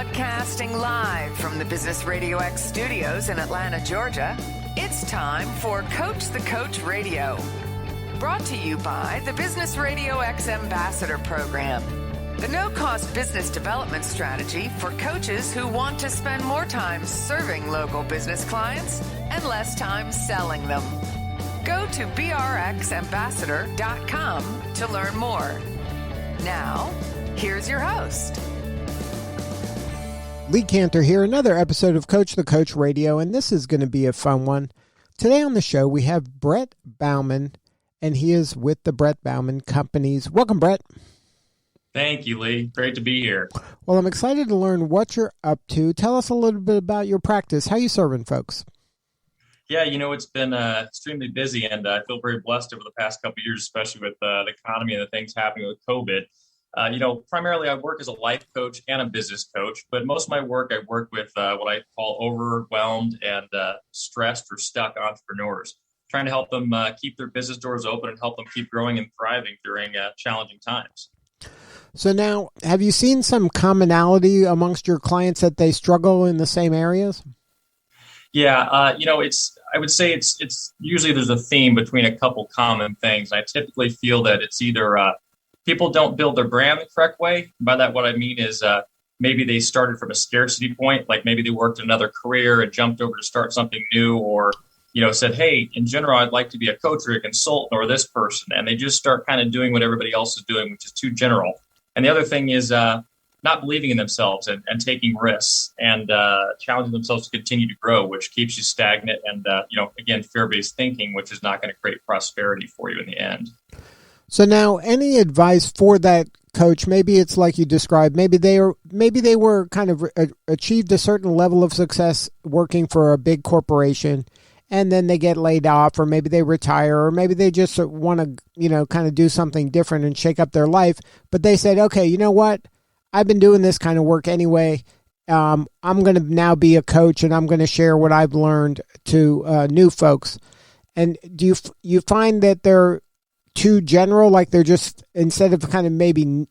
Broadcasting live from the Business RadioX studios in Atlanta, Georgia, it's time for Coach the Coach Radio. Brought to you by the Business RadioX Ambassador Program, the no-cost business development strategy for coaches who want to spend more time serving local business clients and less time selling them. Go to brxambassador.com to learn more. Now, here's your host. Lee Cantor here, another episode of Coach the Coach Radio, and this is going to be a fun one. Today on the show, we have Brett Baughman, and he is with the Brett Baughman Companies. Welcome, Brett. Thank you, Lee. Great to be here. Well, I'm excited to learn what you're up to. Tell us a little bit about your practice. How you serving folks? Yeah, it's been extremely busy, and I feel very blessed over the past couple of years, especially with the economy and the things happening with COVID. Primarily I work as a life coach and a business coach, but most of my work, I work with what I call overwhelmed and stressed or stuck entrepreneurs, trying to help them keep their business doors open and help them keep growing and thriving during challenging times. So now, have you seen some commonality amongst your clients that they struggle in the same areas? Yeah, I would say it's usually there's a theme between a couple common things. I typically feel that it's either people don't build their brand the correct way. By that, what I mean is maybe they started from a scarcity point, like maybe they worked another career and jumped over to start something new, or said, hey, in general, I'd like to be a coach or a consultant or this person, and they just start kind of doing what everybody else is doing, which is too general. And the other thing is not believing in themselves and taking risks and challenging themselves to continue to grow, which keeps you stagnant and, again, fear-based thinking, which is not going to create prosperity for you in the end. So now, any advice for that coach? Maybe it's like you described. Maybe they were kind of achieved a certain level of success working for a big corporation, and then they get laid off, or maybe they retire, or maybe they just want to, kind of do something different and shake up their life. But they said, okay, you know what? I've been doing this kind of work anyway. I'm going to now be a coach, and I'm going to share what I've learned to new folks. And do you find that they're too general, like they're just, instead of kind of maybe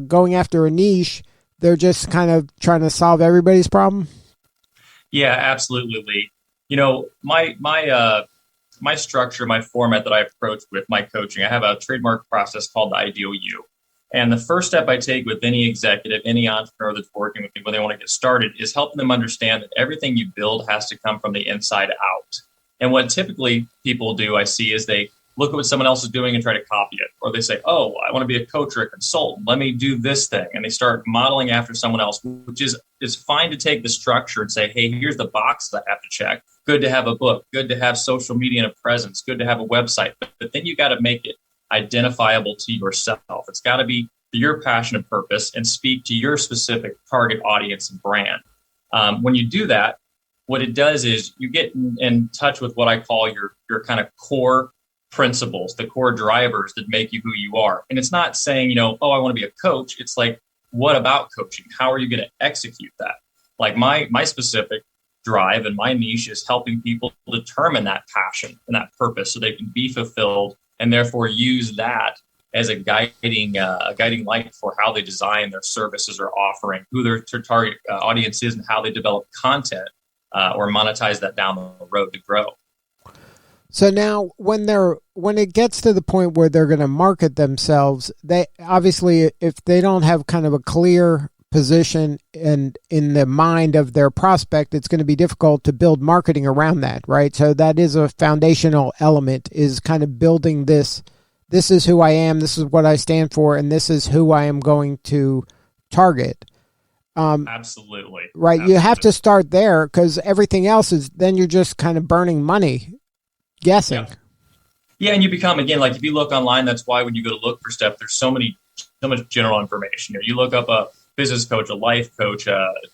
going after a niche, they're just kind of trying to solve everybody's problem? Yeah, absolutely, Lee. My structure, my format that I approach with my coaching, I have a trademark process called the Ideal You. And the first step I take with any executive, any entrepreneur that's working with me when they want to get started is helping them understand that everything you build has to come from the inside out. And what typically people do, I see, is they look at what someone else is doing and try to copy it. Or they say, oh, I want to be a coach or a consultant. Let me do this thing. And they start modeling after someone else, which is fine to take the structure and say, hey, here's the boxes I have to check. Good to have a book. Good to have social media and a presence. Good to have a website. But then you got to make it identifiable to yourself. It's got to be your passion and purpose and speak to your specific target audience and brand. When you do that, what it does is you get in touch with what I call your kind of core principles, the core drivers that make you who you are. And it's not saying, I want to be a coach. It's like, what about coaching? How are you going to execute that? Like my specific drive and my niche is helping people determine that passion and that purpose so they can be fulfilled and therefore use that as a guiding light for how they design their services or offering, who their target audience is, and how they develop content or monetize that down the road to grow. So now, when it gets to the point where they're going to market themselves, they obviously, if they don't have kind of a clear position and in the mind of their prospect, it's going to be difficult to build marketing around that, right? So that is a foundational element, is kind of building this. This is who I am. This is what I stand for, and this is who I am going to target. Absolutely. Right. Absolutely. You have to start there, because everything else is, then you're just kind of burning money guessing. Yeah. And you become, again, like if you look online, that's why when you go to look for stuff, there's so much general information. You look up a business coach, a life coach,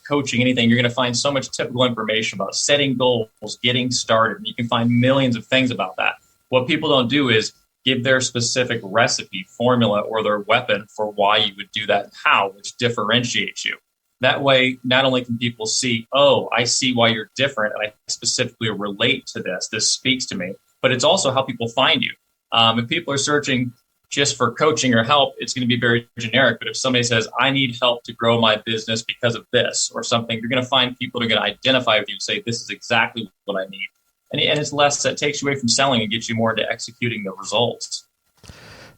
coaching, anything, you're going to find so much typical information about setting goals, getting started. And you can find millions of things about that. What people don't do is give their specific recipe, formula, or their weapon for why you would do that and how, which differentiates you. That way, not only can people see, oh, I see why you're different, and I specifically relate to this. This speaks to me. But it's also how people find you. If people are searching just for coaching or help, it's going to be very generic. But if somebody says, I need help to grow my business because of this or something, you're going to find people who are going to identify with you and say, this is exactly what I need. And it's less, that takes you away from selling and gets you more into executing the results.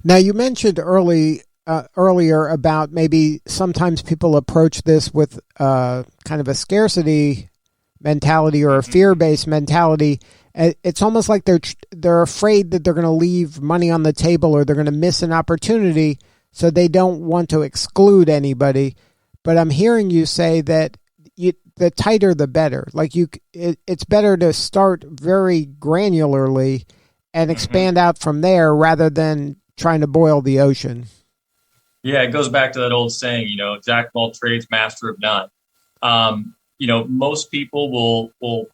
Now, you mentioned earlier about maybe sometimes people approach this with kind of a scarcity mentality or a fear-based mentality. It's almost like they're afraid that they're going to leave money on the table or they're going to miss an opportunity, so they don't want to exclude anybody. But I'm hearing you say that the tighter the better. Like it's better to start very granularly and expand out from there rather than trying to boil the ocean. Yeah, it goes back to that old saying, jack of all trades, master of none. Most people will,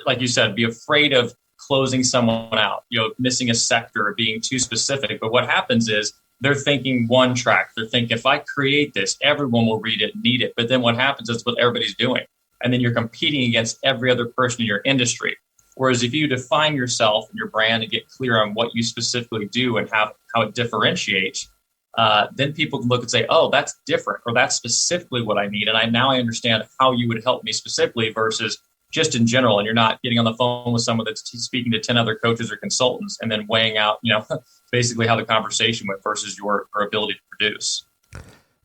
like you said, be afraid of closing someone out, missing a sector or being too specific. But what happens is they're thinking one track. They're thinking, if I create this, everyone will read it and need it. But then what happens is what everybody's doing. And then you're competing against every other person in your industry. Whereas if you define yourself and your brand and get clear on what you specifically do and how it differentiates, then people can look and say, oh, that's different, or that's specifically what I need. And I understand how you would help me specifically versus just in general. And you're not getting on the phone with someone that's speaking to 10 other coaches or consultants and then weighing out, basically how the conversation went versus your ability to produce.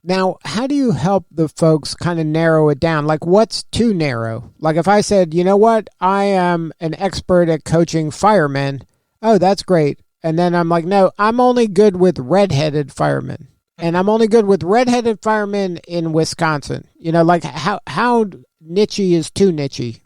Now, how do you help the folks kind of narrow it down? Like, what's too narrow? Like, if I said, you know what, I am an expert at coaching firemen. Oh, that's great. And then I'm like, no, I'm only good with redheaded firemen. And I'm only good with redheaded firemen in Wisconsin. Like how niche-y is too niche-y?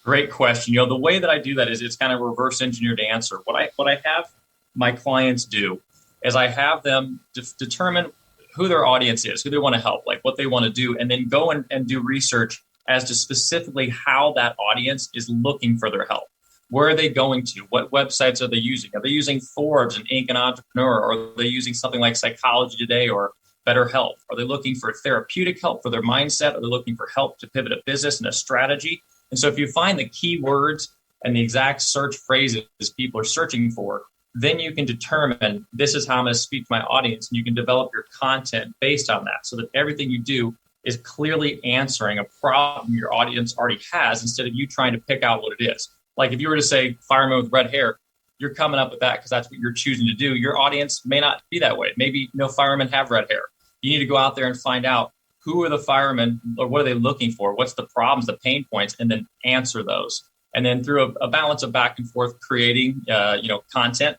Great question. The way that I do that is it's kind of reverse engineered answer. What I have my clients do is I have them determine who their audience is, who they want to help, like what they want to do, and then go and do research as to specifically how that audience is looking for their help. Where are they going to? What websites are they using? Are they using Forbes and Inc. and Entrepreneur? Or are they using something like Psychology Today or BetterHelp? Are they looking for therapeutic help for their mindset? Are they looking for help to pivot a business and a strategy? And so if you find the keywords and the exact search phrases people are searching for, then you can determine this is how I'm going to speak to my audience, and you can develop your content based on that so that everything you do is clearly answering a problem your audience already has instead of you trying to pick out what it is. Like if you were to say fireman with red hair, you're coming up with that because that's what you're choosing to do. Your audience may not be that way. Maybe no firemen have red hair. You need to go out there and find out who are the firemen or what are they looking for? What's the problems, the pain points, and then answer those. And then through a balance of back and forth, creating, content,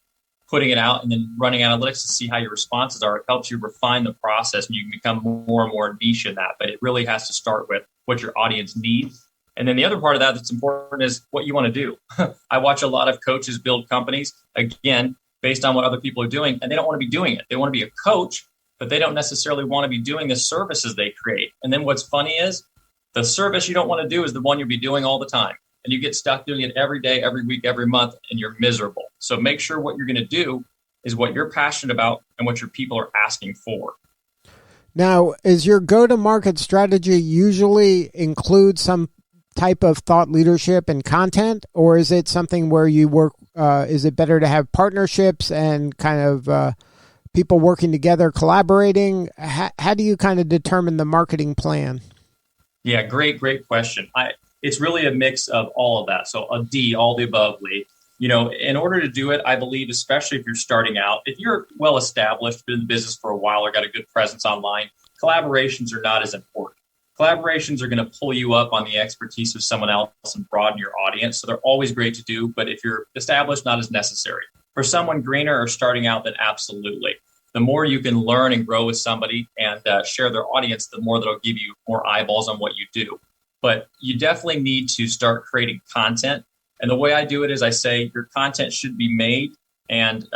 putting it out, and then running analytics to see how your responses are. It helps you refine the process and you can become more and more niche in that. But it really has to start with what your audience needs. And then the other part of that that's important is what you want to do. I watch a lot of coaches build companies, again, based on what other people are doing, and they don't want to be doing it. They want to be a coach, but they don't necessarily want to be doing the services they create. And then what's funny is the service you don't want to do is the one you'll be doing all the time. And you get stuck doing it every day, every week, every month, and you're miserable. So make sure what you're going to do is what you're passionate about and what your people are asking for. Now, is your go-to-market strategy usually include some type of thought leadership and content, or is it something where you work, is it better to have partnerships and kind of people working together, collaborating? How do you kind of determine the marketing plan? Yeah, great question. It's really a mix of all of that. So a D, all the above, Lee. In order to do it, I believe, especially if you're starting out, if you're well established, been in the business for a while or got a good presence online, collaborations are not as important. Collaborations are going to pull you up on the expertise of someone else and broaden your audience. So they're always great to do, but if you're established, not as necessary. For someone greener or starting out, then absolutely. The more you can learn and grow with somebody and share their audience, the more that'll give you more eyeballs on what you do. But you definitely need to start creating content. And the way I do it is I say your content should be made and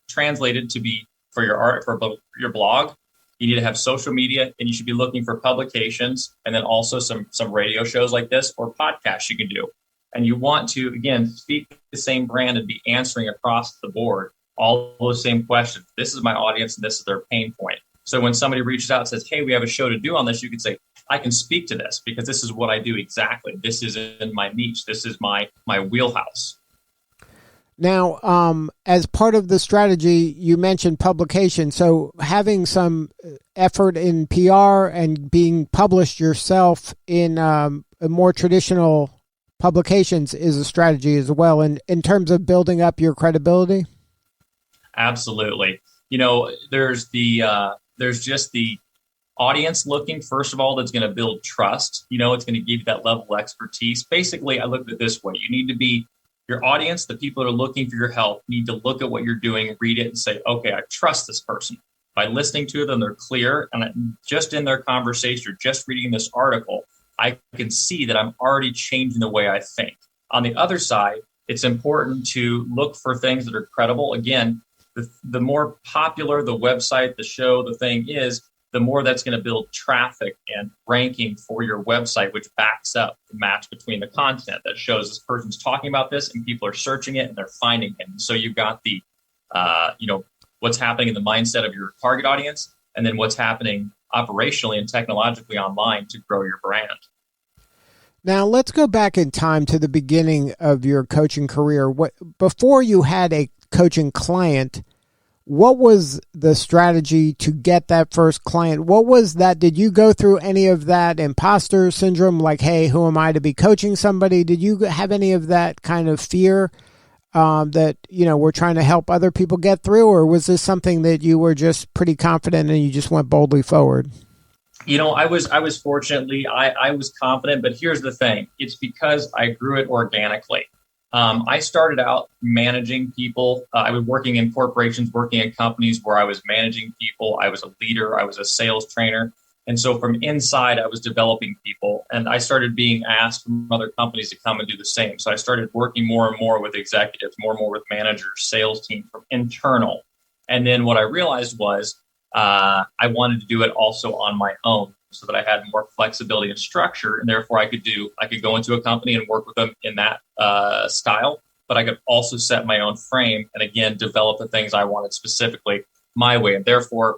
translated to be for your art, for your blog. You need to have social media, and you should be looking for publications and then also some radio shows like this or podcasts you can do. And you want to, again, speak the same brand and be answering across the board all those same questions. This is my audience and this is their pain point. So when somebody reaches out and says, hey, we have a show to do on this, you can say, I can speak to this because this is what I do exactly. This is in my niche. This is my wheelhouse. Now, as part of the strategy, you mentioned publication. So having some effort in PR and being published yourself in more traditional publications is a strategy as well, in terms of building up your credibility. Absolutely. There's just the audience looking, first of all, that's going to build trust. It's going to give you that level of expertise. Basically, I look at it this way. You need to be your audience, the people that are looking for your help, need to look at what you're doing, read it, and say, okay, I trust this person. By listening to them, they're clear. And just in their conversation or just reading this article, I can see that I'm already changing the way I think. On the other side, it's important to look for things that are credible. Again, the more popular the website, the show, the thing is, the more that's going to build traffic and ranking for your website, which backs up the match between the content that shows this person's talking about this and people are searching it and they're finding him. So you've got the, what's happening in the mindset of your target audience, and then what's happening operationally and technologically online to grow your brand. Now, let's go back in time to the beginning of your coaching career. Before you had a coaching client, what was the strategy to get that first client? What was that? Did you go through any of that imposter syndrome? Like, hey, who am I to be coaching somebody? Did you have any of that kind of fear that, we're trying to help other people get through? Or was this something that you were just pretty confident and you just went boldly forward? I was fortunately, I was confident, but here's the thing. It's because I grew it organically. I started out managing people. I was working in corporations, working in companies where I was managing people. I was a leader. I was a sales trainer. And so from inside, I was developing people. And I started being asked from other companies to come and do the same. So I started working more and more with executives, more and more with managers, sales team from internal. And then what I realized was I wanted to do it also on my own, so that I had more flexibility and structure, and therefore I could go into a company and work with them in that style, but I could also set my own frame and again develop the things I wanted specifically my way. And therefore,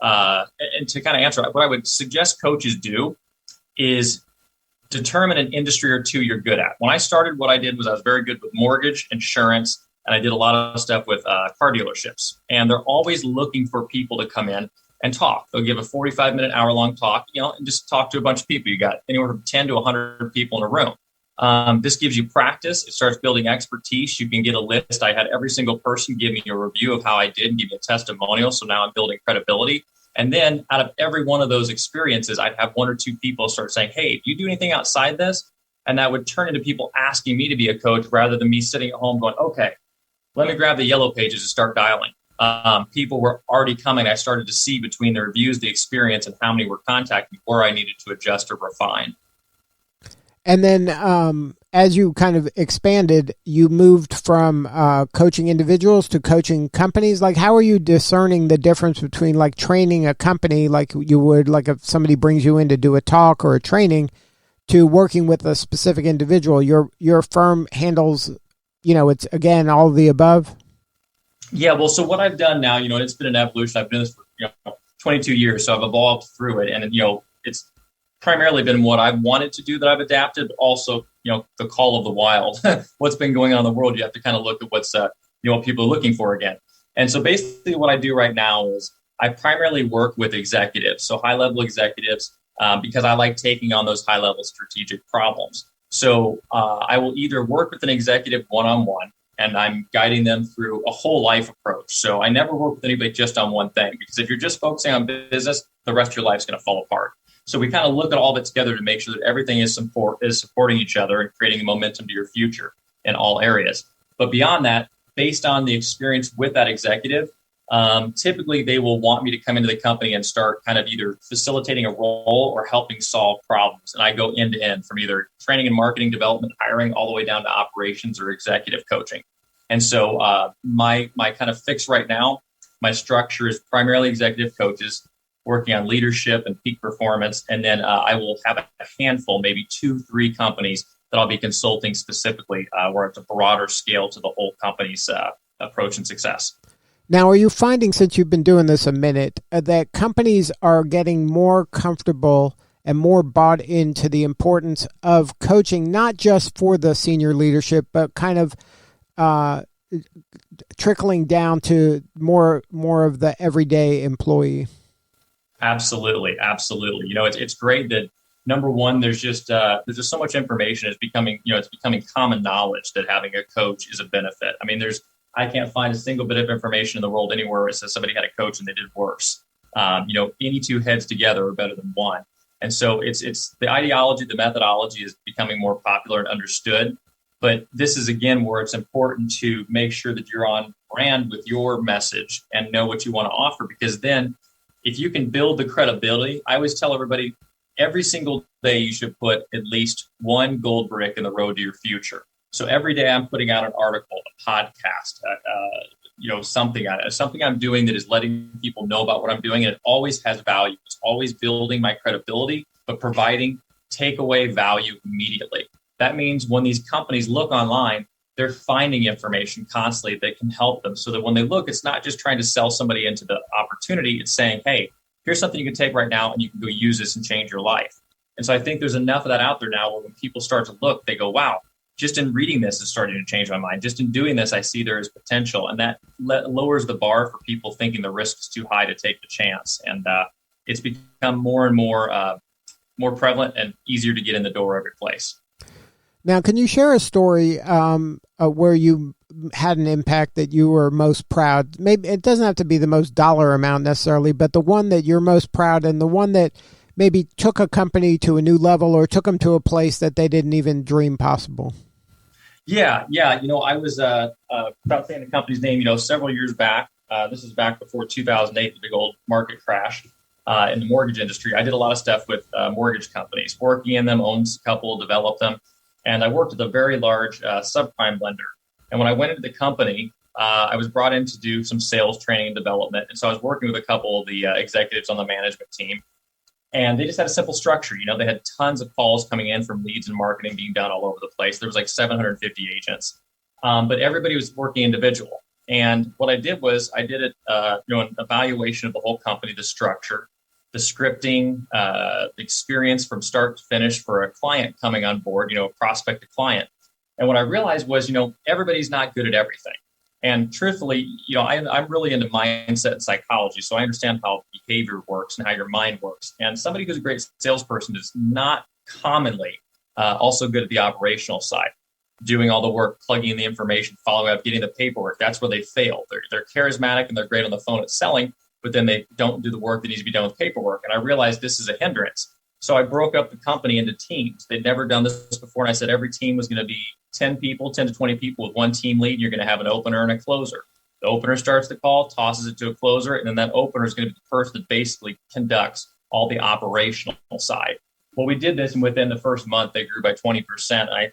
and to kind of answer what I would suggest coaches do is determine an industry or two you're good at. When I started, what I did was I was very good with mortgage, insurance, and I did a lot of stuff with car dealerships. And they're always looking for people to come in and talk. They'll give a 45-minute, hour-long talk, and just talk to a bunch of people. You got anywhere from 10 to 100 people in a room. This gives you practice. It starts building expertise. You can get a list. I had every single person give me a review of how I did and give me a testimonial. So now I'm building credibility. And then out of every one of those experiences, I'd have one or two people start saying, hey, do you do anything outside this? And that would turn into people asking me to be a coach rather than me sitting at home going, okay, let me grab the yellow pages and start dialing. People were already coming. I started to see between the reviews, the experience, and how many were contacting where I needed to adjust or refine. And then as you kind of expanded, you moved from coaching individuals to coaching companies. Like, how are you discerning the difference between like training a company like you would, like if somebody brings you in to do a talk or a training, to working with a specific individual? Your firm handles, it's again, all of the above? Yeah, well, so what I've done now, it's been an evolution. I've been doing this for 22 years, so I've evolved through it. And, it's primarily been what I wanted to do that I've adapted, but also, the call of the wild. What's been going on in the world, you have to kind of look at what's, what people are looking for again. And so basically what I do right now is I primarily work with executives, so high-level executives, because I like taking on those high-level strategic problems. So I will either work with an executive one-on-one, and I'm guiding them through a whole life approach. So I never work with anybody just on one thing, because if you're just focusing on business, the rest of your life's going to fall apart. So we kind of look at all of it together to make sure that everything is supporting each other and creating a momentum to your future in all areas. But beyond that, based on the experience with that executive, typically they will want me to come into the company and start kind of either facilitating a role or helping solve problems. And I go end to end from either training and marketing, development, hiring, all the way down to operations or executive coaching. And so my kind of fix right now, my structure is primarily executive coaches working on leadership and peak performance. And then I will have a handful, maybe 2-3 companies that I'll be consulting specifically where it's a broader scale to the whole company's approach and success. Now, are you finding, since you've been doing this a minute, that companies are getting more comfortable and more bought into the importance of coaching, not just for the senior leadership, but kind of trickling down to more of the everyday employee. Absolutely. It's great that number one, there's just so much information. It's becoming common knowledge that having a coach is a benefit. I mean, I can't find a single bit of information in the world anywhere where it says somebody had a coach and they did worse. Any two heads together are better than one. And so it's the ideology, the methodology is becoming more popular and understood. But this is, again, where it's important to make sure that you're on brand with your message and know what you want to offer, because then if you can build the credibility, I always tell everybody every single day you should put at least one gold brick in the road to your future. So every day I'm putting out an article, a podcast, something I'm doing that is letting people know about what I'm doing. And it always has value. It's always building my credibility, but providing takeaway value immediately. That means when these companies look online, they're finding information constantly that can help them, so that when they look, it's not just trying to sell somebody into the opportunity. It's saying, hey, here's something you can take right now and you can go use this and change your life. And so I think there's enough of that out there now where when people start to look, they go, wow, just in reading this is starting to change my mind. Just in doing this, I see there is potential. And that lowers the bar for people thinking the risk is too high to take the chance. And it's become more and more prevalent and easier to get in the door every place. Now, can you share a story where you had an impact that you were most proud? Maybe it doesn't have to be the most dollar amount necessarily, but the one that you're most proud and the one that maybe took a company to a new level or took them to a place that they didn't even dream possible. Yeah. I was without saying the company's name, several years back. This is back before 2008, the big old market crash in the mortgage industry. I did a lot of stuff with mortgage companies, working in them, owned a couple, developed them. And I worked with a very large subprime lender. And when I went into the company, I was brought in to do some sales training and development. And so I was working with a couple of the executives on the management team. And they just had a simple structure. They had tons of calls coming in from leads and marketing being done all over the place. There was like 750 agents, but everybody was working individual. And what I did was I did an evaluation of the whole company, the structure, the scripting, the experience from start to finish for a client coming on board, a prospective client. And what I realized was, everybody's not good at everything. And truthfully, I'm really into mindset and psychology. So I understand how behavior works and how your mind works. And somebody who's a great salesperson is not commonly also good at the operational side, doing all the work, plugging in the information, following up, getting the paperwork. That's where they fail. They're charismatic and they're great on the phone at selling, but then they don't do the work that needs to be done with paperwork. And I realized this is a hindrance. So I broke up the company into teams. They'd never done this before. And I said every team was going to be 10 to 20 people with one team lead. You're going to have an opener and a closer. The opener starts the call, tosses it to a closer, and then that opener is going to be the person that basically conducts all the operational side. Well, we did this, and within the first month, they grew by 20%.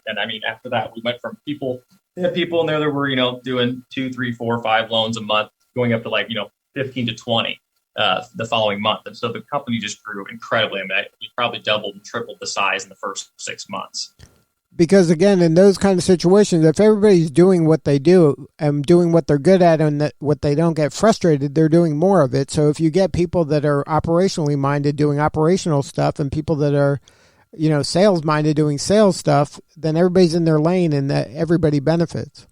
And I mean, after that, we went from people in there that were, doing 2, 3, 4, 5 loans a month, going up to 15 to 20 the following month. And so the company just grew incredibly. I mean, we probably doubled and tripled the size in the first 6 months. Because again, in those kind of situations, if everybody's doing what they do and doing what they're good at and what they don't get frustrated, they're doing more of it. So if you get people that are operationally minded doing operational stuff and people that are, sales minded doing sales stuff, then everybody's in their lane and that everybody benefits.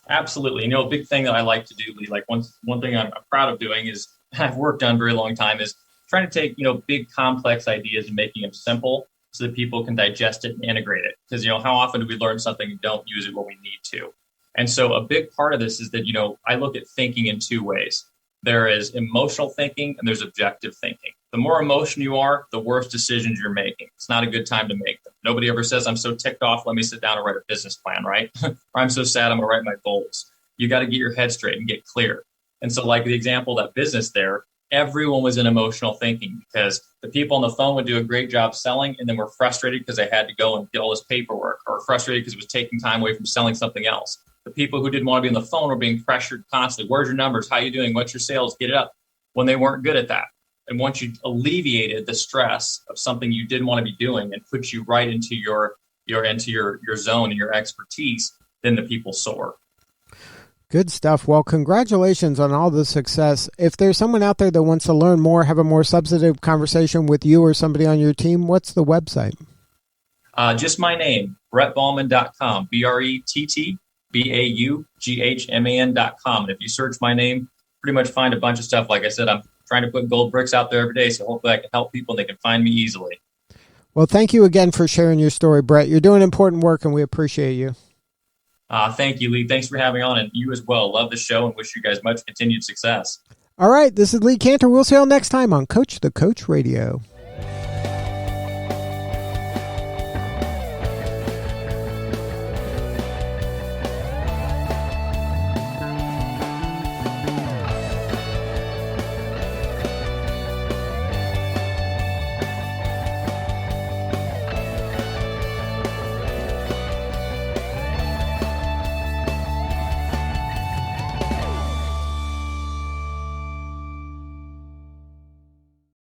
Absolutely. A big thing that I like to do, Lee, like one thing I'm proud of doing is I've worked on a very long time is trying to take, big complex ideas and making them simple, so that people can digest it and integrate it. Because, how often do we learn something and don't use it when we need to? And so a big part of this is that, I look at thinking in two ways. There is emotional thinking and there's objective thinking. The more emotional you are, the worse decisions you're making. It's not a good time to make them. Nobody ever says, I'm so ticked off, let me sit down and write a business plan, right? Or I'm so sad, I'm going to write my goals. You got to get your head straight and get clear. And so like the example of that business there, everyone was in emotional thinking because the people on the phone would do a great job selling and then were frustrated because they had to go and get all this paperwork, or frustrated because it was taking time away from selling something else. The people who didn't want to be on the phone were being pressured constantly. Where's your numbers? How you doing? What's your sales? Get it up. When they weren't good at that. And once you alleviated the stress of something you didn't want to be doing and put you right into your zone and your expertise, then the people soar. Good stuff. Well, congratulations on all the success. If there's someone out there that wants to learn more, have a more substantive conversation with you or somebody on your team, what's the website? Just my name, brettbaughman.com, BAUGHMAN.com. And if you search my name, pretty much find a bunch of stuff. Like I said, I'm trying to put gold bricks out there every day, so hopefully I can help people and they can find me easily. Well, thank you again for sharing your story, Brett. You're doing important work, and we appreciate you. Thank you, Lee. Thanks for having on, and you as well. Love the show and wish you guys much continued success. All right, this is Lee Cantor. We'll see you all next time on Coach the Coach Radio.